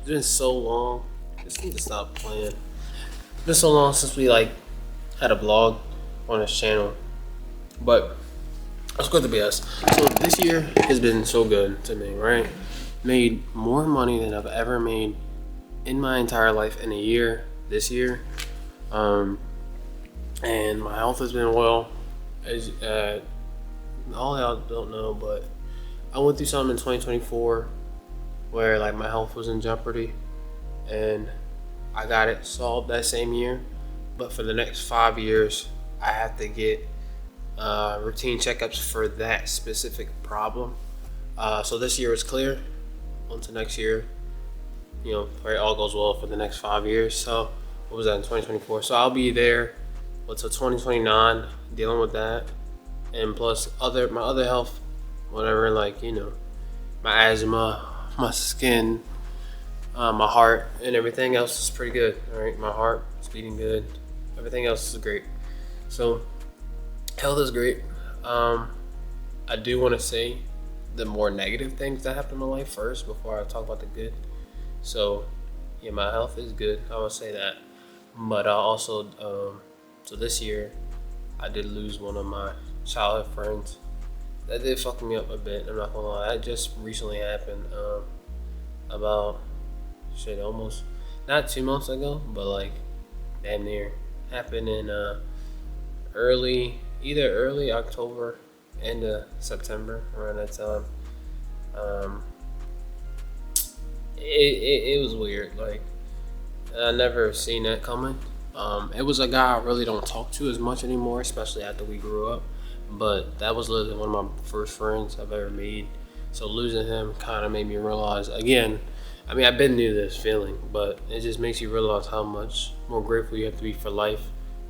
been so long. Just need to stop playing. It's been so long since we like had a blog on this channel, but it's good to be us. So this year has been so good to me, right? Made more money than I've ever made in my entire life in a year this year. And my health has been well. As all y'all don't know, but I went through something in 2024 where like my health was in jeopardy, and I got it solved that same year. But for the next 5 years, I have to get routine checkups for that specific problem. So this year is clear. On to next year, pray all goes well for the next 5 years. So what was that in 2024? So I'll be there until 2029 dealing with that, and plus my other health, whatever, like my asthma, my skin, my heart, and everything else is pretty good. All right, my heart is beating good. Everything else is great. So health is great. I do want to say the more negative things that happened in my life first before I talk about the good. So yeah, my health is good. I would say that, but I also so this year I did lose one of my childhood friends. That did fuck me up a bit. I'm not gonna lie. That just recently happened. About almost not 2 months ago, but like damn near happened in early October, end of September, around that time. Um, it was weird. Like I never seen that coming. It was a guy I really don't talk to as much anymore, especially after we grew up. But that was literally one of my first friends I've ever made. So losing him kind of made me realize again. I mean, I've been knew this feeling, but it just makes you realize how much more grateful you have to be for life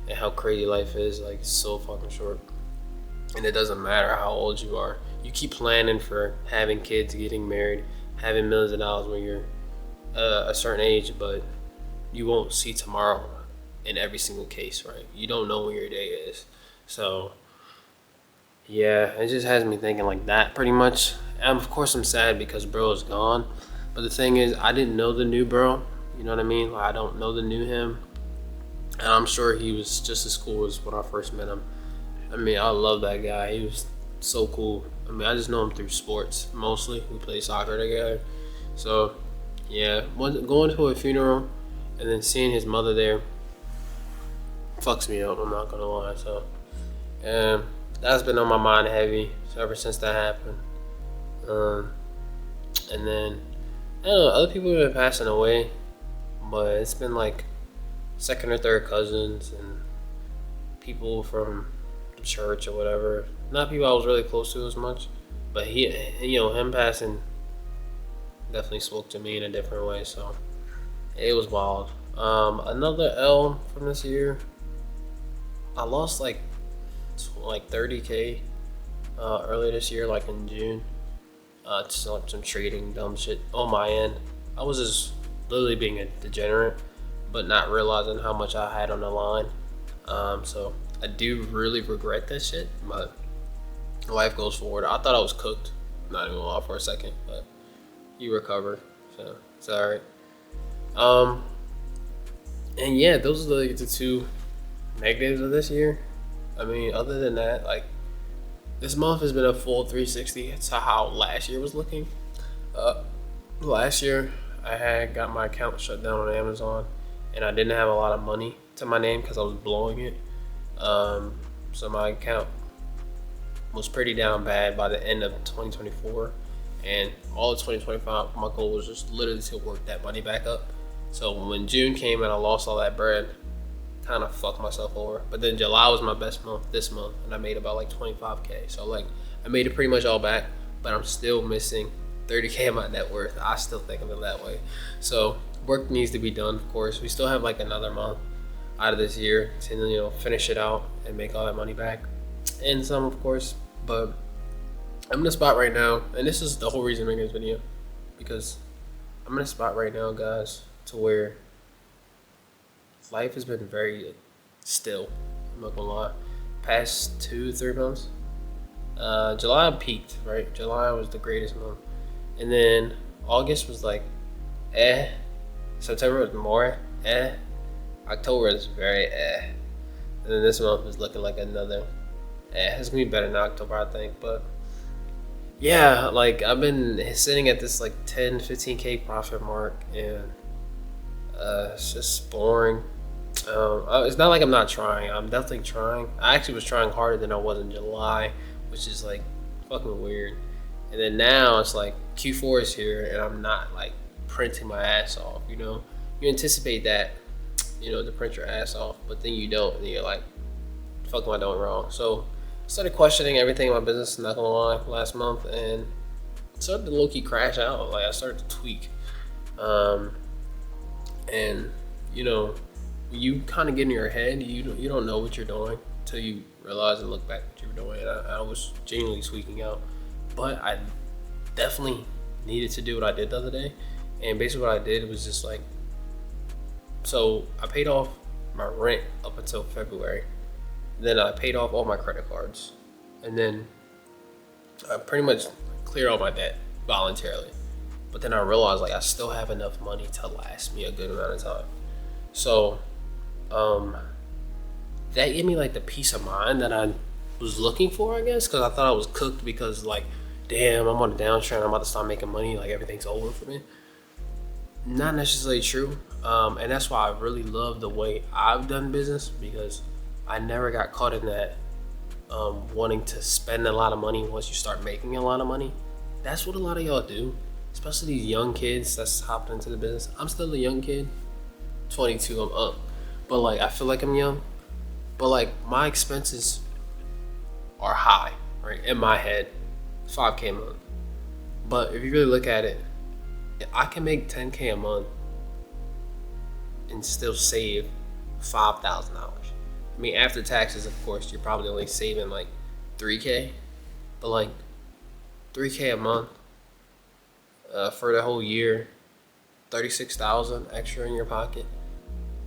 and how crazy life is. Like, it's so fucking short. And it doesn't matter how old you are. You keep planning for having kids, getting married, having millions of dollars when you're a certain age, but you won't see tomorrow in every single case, right? You don't know when your day is. So, yeah, it just has me thinking like that pretty much. And of course, I'm sad because bro is gone. But the thing is, I didn't know the new bro. You know what I mean? Like, I don't know the new him. And I'm sure he was just as cool as when I first met him. I mean, I love that guy. He was so cool. I mean, I just know him through sports mostly. We play soccer together. So, yeah, going to a funeral and then seeing his mother there fucks me up. I'm not gonna lie. So, and that's been on my mind heavy ever since that happened. And then I don't know, other people have been passing away, but it's been like second or third cousins and people from church or whatever. Not people I was really close to as much, but him passing definitely spoke to me in a different way. So it was wild. Another L from this year. I lost like 30K earlier this year, like in June. To like some trading dumb shit on my end. I was just literally being a degenerate, but not realizing how much I had on the line. So I do really regret that shit, but life goes forward. I thought I was cooked, not even lie for a second, but you recover, so it's alright. And yeah, those are the two negatives of this year. I mean, other than that, like, this month has been a full 360 to how last year was looking. Last year, I had got my account shut down on Amazon, and I didn't have a lot of money to my name because I was blowing it. So my account was pretty down bad by the end of 2024, and all of 2025, my goal was just literally to work that money back up. So when June came and I lost all that bread, kind of fucked myself over. But then July was my best month this month, and I made about like 25K. So like I made it pretty much all back, but I'm still missing 30K of my net worth. I still think of it that way. So work needs to be done, of course. We still have like another month out of this year to finish it out and make all that money back, and some, of course. But I'm in a spot right now, and this is the whole reason I'm making this video, because I'm in a spot right now, guys, to where life has been very still. I'm not gonna lie. Past 2-3 months, July peaked, right? July was the greatest month, and then August was like, September was more October is very and then this month is looking like another it's gonna be better than October, I think. But yeah, like I've been sitting at this like 10-15K profit mark, and it's just boring. It's not like I'm not trying. I'm definitely trying. I actually was trying harder than I was in July, which is like fucking weird. And then now it's like Q4 is here, and I'm not like printing my ass off. You anticipate that, to print your ass off, but then you don't, and you're like, "Fuck, am I doing wrong?" So I started questioning everything in my business. Not gonna lie, last month, and started to low key crash out. Like I started to tweak, and you kind of get in your head. You don't know what you're doing until you realize and look back what you were doing. And I was genuinely tweaking out, but I definitely needed to do what I did the other day. And basically what I did was just like, so I paid off my rent up until February. Then I paid off all my credit cards, and then I pretty much cleared all my debt voluntarily. But then I realized like I still have enough money to last me a good amount of time. So that gave me like the peace of mind that I was looking for, I guess, because I thought I was cooked because like, damn, I'm on a downtrend, I'm about to start making money, like everything's over for me. Not necessarily true. And that's why I really love the way I've done business, because I never got caught in that wanting to spend a lot of money once you start making a lot of money. That's what a lot of y'all do, especially these young kids that's hopping into the business. I'm still a young kid, 22, I'm up, but like I feel like I'm young, but like my expenses are high, right? In my head, 5K a month. But if you really look at it, I can make 10K a month and still save $5,000. I mean, after taxes, of course, you're probably only saving like 3K, but like 3K a month for the whole year, 36,000 extra in your pocket,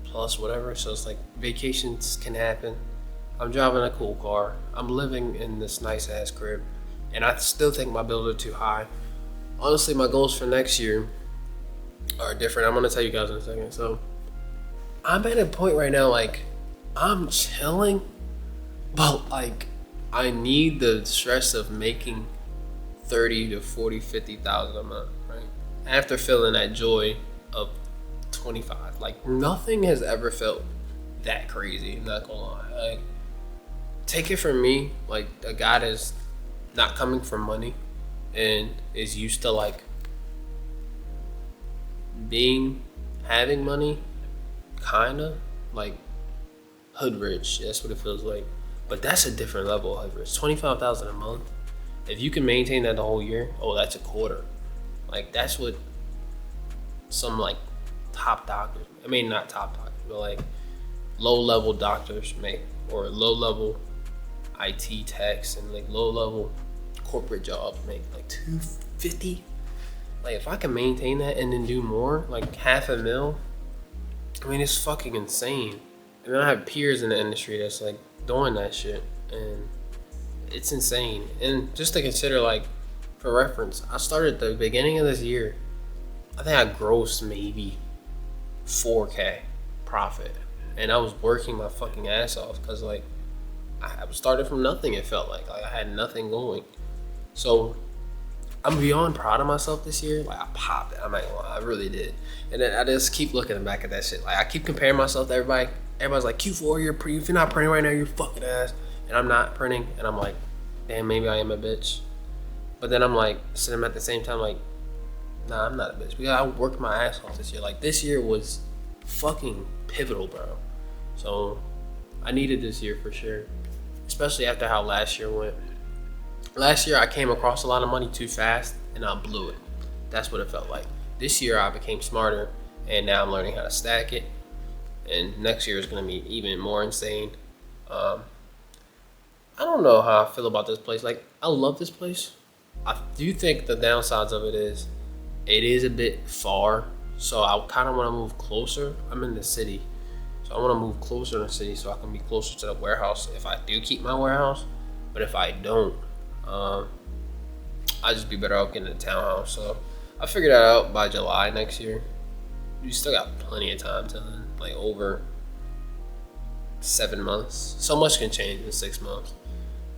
plus whatever. So it's like vacations can happen. I'm driving a cool car. I'm living in this nice ass crib, and I still think my bills are too high. Honestly, my goals for next year are different. I'm gonna tell you guys in a second. So I'm at a point right now, like I'm chilling, but like I need the stress of making 30 to 40, 50,000 a month, right? After feeling that joy of 25, like nothing has ever felt that crazy. I'm not gonna lie. Like, take it from me, like a guy that's not coming from money and is used to like having money, kinda like hood rich. That's what it feels like. But that's a different level of hood rich. 25,000 a month. If you can maintain that the whole year, oh, that's a quarter. Like that's what some like top doctors, I mean not top doctors, but like low level doctors make, or low level IT techs and like low level corporate jobs make like 250. Like if I can maintain that and then do more, like $500,000, I mean it's fucking insane. And I have peers in the industry that's like doing that shit, and it's insane. And just to consider, like for reference, I started at the beginning of this year, I think I grossed maybe 4K profit, and I was working my fucking ass off because like I started from nothing. It felt like I had nothing going. So I'm beyond proud of myself this year. Like I popped it. I'm not gonna lie, I really did. And then I just keep looking back at that shit. Like I keep comparing myself to everybody. Everybody's like, Q4, if you're not printing right now, you're fucking ass. And I'm not printing, and I'm like, damn, maybe I am a bitch. But then I'm like, sitting at the same time, like, nah, I'm not a bitch. Because I worked my ass off this year. Like this year was fucking pivotal, bro. So I needed this year for sure. Especially after how last year went. Last year I came across a lot of money too fast and I blew it. That's what it felt like. This year I became smarter, and now I'm learning how to stack it. And next year is going to be even more insane. I don't know how I feel about this place. Like, I love this place. I do think the downsides of it is a bit far. So I kind of want to move closer. I'm in the city, so I want to move closer to the city so I can be closer to the warehouse if I do keep my warehouse. But if I don't, I'd just be better off getting a townhouse. So I figured that out by July next year. you still got plenty of time till then, like over 7 months. So much can change in 6 months.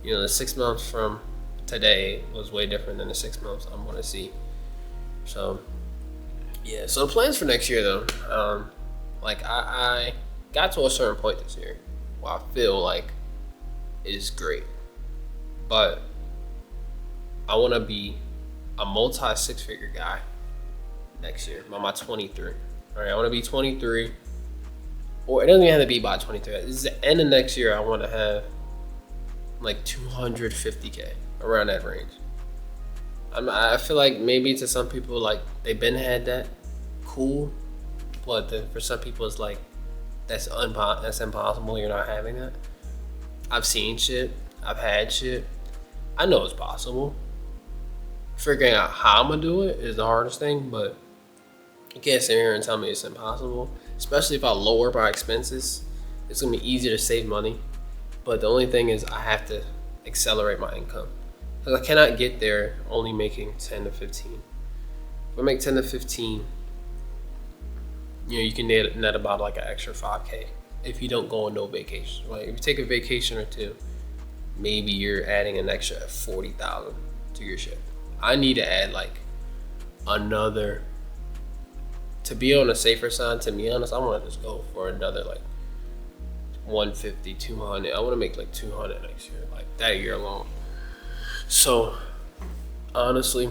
You know, the 6 months from today was way different than the 6 months I'm gonna see. So yeah, so the plans for next year though, like I got to a certain point this year where I feel like it is great, but I want to be a multi 6-figure guy next year by my 23. All right, I want to be 23, or it doesn't even have to be by 23. This is the end of next year. I want to have like 250K, around that range. I feel like maybe to some people, like they've been had that, cool, but for some people it's like that's impossible. You're not having that. I've seen shit. I've had shit. I know it's possible. Figuring out how I'm gonna do it is the hardest thing, but you can't sit here and tell me it's impossible. Especially if I lower my expenses, it's gonna be easier to save money. But the only thing is I have to accelerate my income, because I cannot get there only making 10 to 15. If I make 10 to 15, you know, you can net about like an extra 5K if you don't go on no vacation. Like if you take a vacation or two, maybe you're adding an extra 40,000 to your shit. I need to add like another, to be on the safer side. To be honest, I want to just go for another like 150, 200. I want to make like 200 next year, like that year alone. So honestly,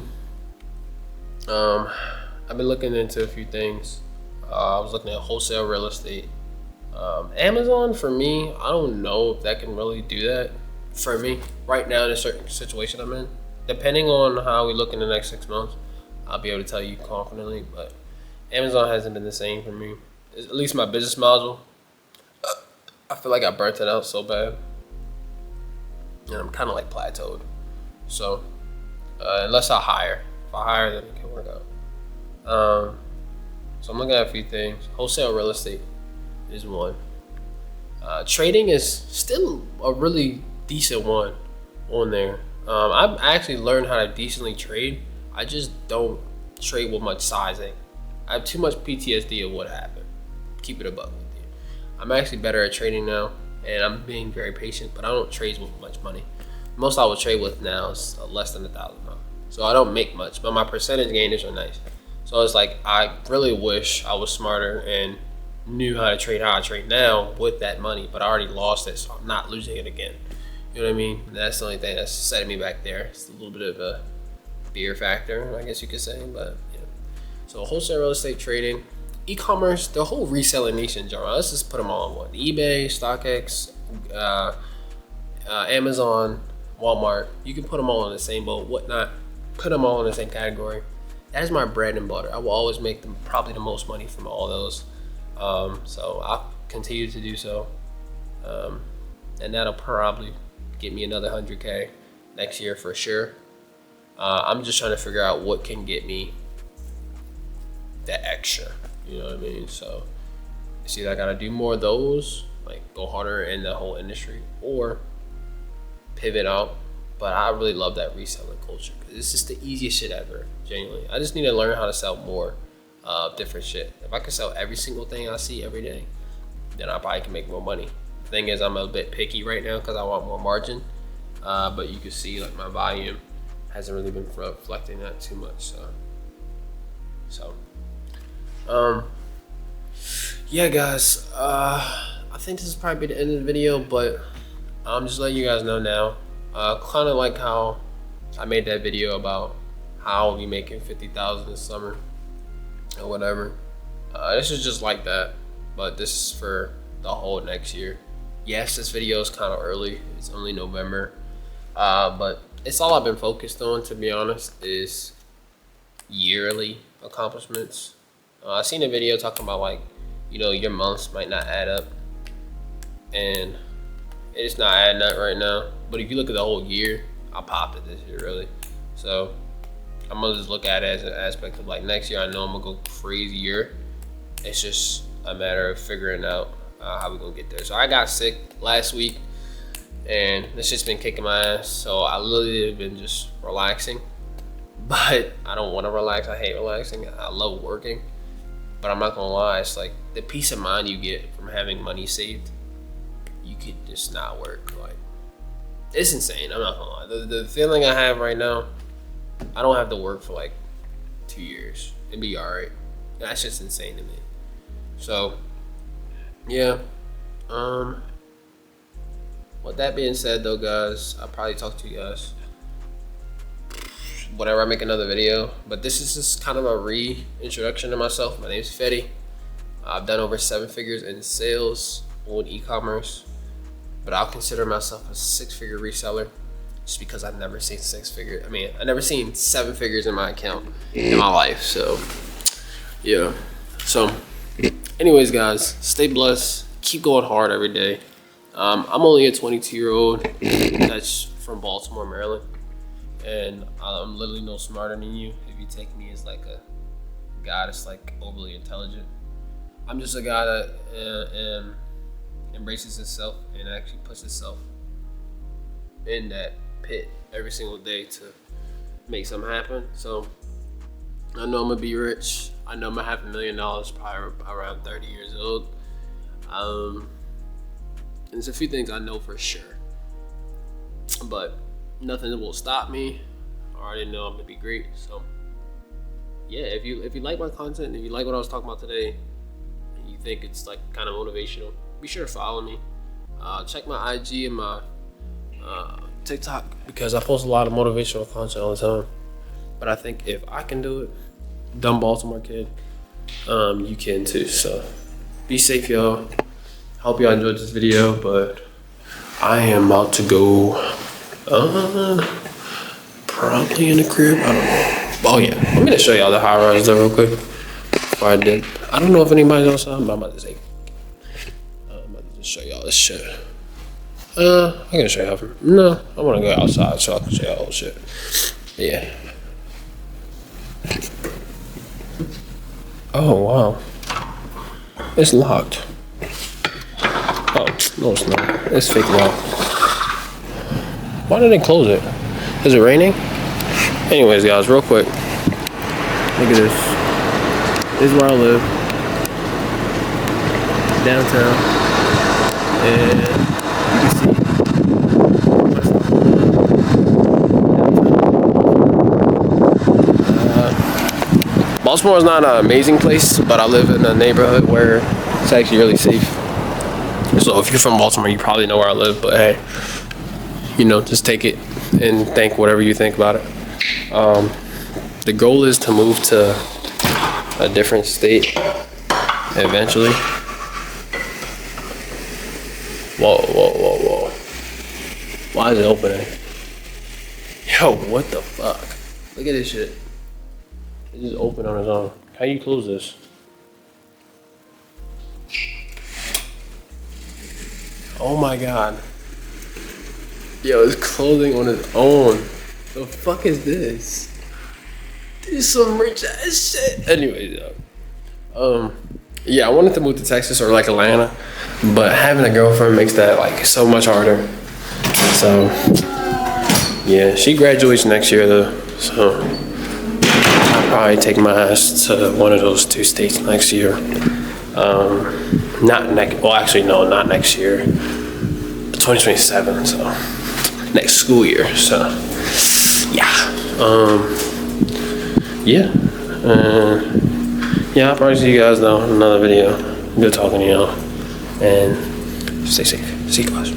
I've been looking into a few things. I was looking at wholesale real estate. Amazon, for me, I don't know if that can really do that for me right now in a certain situation I'm in. Depending on how we look in the next 6 months, I'll be able to tell you confidently. But Amazon hasn't been the same for me. At least my business model, I feel like I burnt it out so bad, and I'm kind of like plateaued. So unless I hire, if I hire, then it can work out. So I'm looking at a few things. Wholesale real estate is one. Trading is still a really decent one on there. I've actually learned how to decently trade. I just don't trade with much sizing. I have too much PTSD of what happened. Keep it above with you. I'm actually better at trading now, and I'm being very patient, but I don't trade with much money. Most I would trade with now is less than $1,000. So I don't make much, but my percentage gainers are nice. So it's like, I really wish I was smarter and knew how to trade now with that money, but I already lost it, so I'm not losing it again. You know what I mean? That's the only thing that's setting me back there. It's a little bit of a fear factor, I guess you could say, but yeah. So wholesale real estate trading, e-commerce, the whole reselling niche in general. Let's just put them all in one. eBay, StockX, Amazon, Walmart. You can put them all in the same boat, whatnot. Put them all in the same category. That is my bread and butter. I will always make them probably the most money from all those. So I'll continue to do so. And that'll probably get me another 100K next year for sure. I'm just trying to figure out what can get me that extra, you know what I mean? So it's either I gotta do more of those, like go harder in the whole industry, or pivot out. But I really love that reselling culture, because it's just the easiest shit ever, genuinely. I just need to learn how to sell more different shit. If I could sell every single thing I see every day, then I probably can make more money. The thing is, I'm a bit picky right now because I want more margin. But you can see like my volume hasn't really been reflecting that too much. Yeah, guys. I think this is probably the end of the video, but I'm just letting you guys know now. Kind of like how I made that video about how I'll be making 50,000 this summer or whatever. This is just like that, but this is for the whole next year. Yes, this video is kind of early. It's only November, but it's all I've been focused on, to be honest, is yearly accomplishments. I seen a video talking about, like, you know, your months might not add up, and it's not adding up right now. But if you look at the whole year, I popped it this year, really. So I'm gonna just look at it as an aspect of like next year. I know I'm gonna go crazy year. It's just a matter of figuring out how we gonna get there. So I got sick last week, and this shit's been kicking my ass. So I literally have been just relaxing, but I don't want to relax. I hate relaxing. I love working, But I'm not gonna lie, it's like the peace of mind you get from having money saved. You could just not work. Like, it's insane. I'm not gonna lie. The feeling I have right now, I don't have to work for like 2 years and be alright. That's just insane to me. So, yeah. With that being said, though, guys, I'll probably talk to you guys whenever I make another video. But this is just kind of a reintroduction to myself. My name's Fetty. I've done over 7 figures in sales on e-commerce, but I'll consider myself a 6-figure reseller just because I've never seen 6 figures. I mean, I've never seen 7 figures in my account in my life. So, yeah. So, anyways, guys, stay blessed. Keep going hard every day. I'm only a 22-year-old that's from Baltimore, Maryland, and I'm literally no smarter than you if you take me as like a guy that's like overly intelligent. I'm just a guy that embraces himself and actually puts himself in that pit every single day to make something happen. So I know I'm gonna be rich. I know I'm gonna have $1 million probably around 30 years old. And there's a few things I know for sure, but nothing will stop me. I already know I'm gonna be great. So yeah, if you like my content, if you like what I was talking about today, and you think it's like kind of motivational, be sure to follow me. Check my IG and my TikTok because I post a lot of motivational content all the time. But I think if I can do it, dumb Baltimore kid, you can too. So be safe, y'all. Hope y'all enjoyed this video, but I am about to go probably in the crib. I don't know. Oh yeah, I'm gonna show y'all the high rise though real quick before I did. I don't know if anybody's outside, but I'm about to say I'm about to just show y'all this shit. I'm gonna show y'all no, I wanna go outside so I can show y'all all shit. Yeah. Oh wow. It's locked. Oh, no it's not. It's fake lock. Why did they close it? Is it raining? Anyways, guys, real quick. Look at this. This is where I live. Downtown. And you can see Baltimore is not an amazing place, but I live in a neighborhood where it's actually really safe. So if you're from Baltimore, you probably know where I live, but hey, you know, just take it and think whatever you think about it. The goal is to move to a different state eventually. Whoa, whoa, whoa, whoa. Why is it opening? Yo, what the fuck? Look at this shit. It just opened on its own. How you close this? Oh my god. Yo, it's closing on its own. The fuck is this? This is some rich ass shit. Anyways, yeah, I wanted to move to Texas or like Atlanta, but having a girlfriend makes that like so much harder. So yeah, she graduates next year though, so I'll probably take my ass to one of those 2 states next year. Not next year, 2027, so next school year. So yeah, I'll probably see you guys though in another video. Good talking to y'all, and stay safe. See you guys.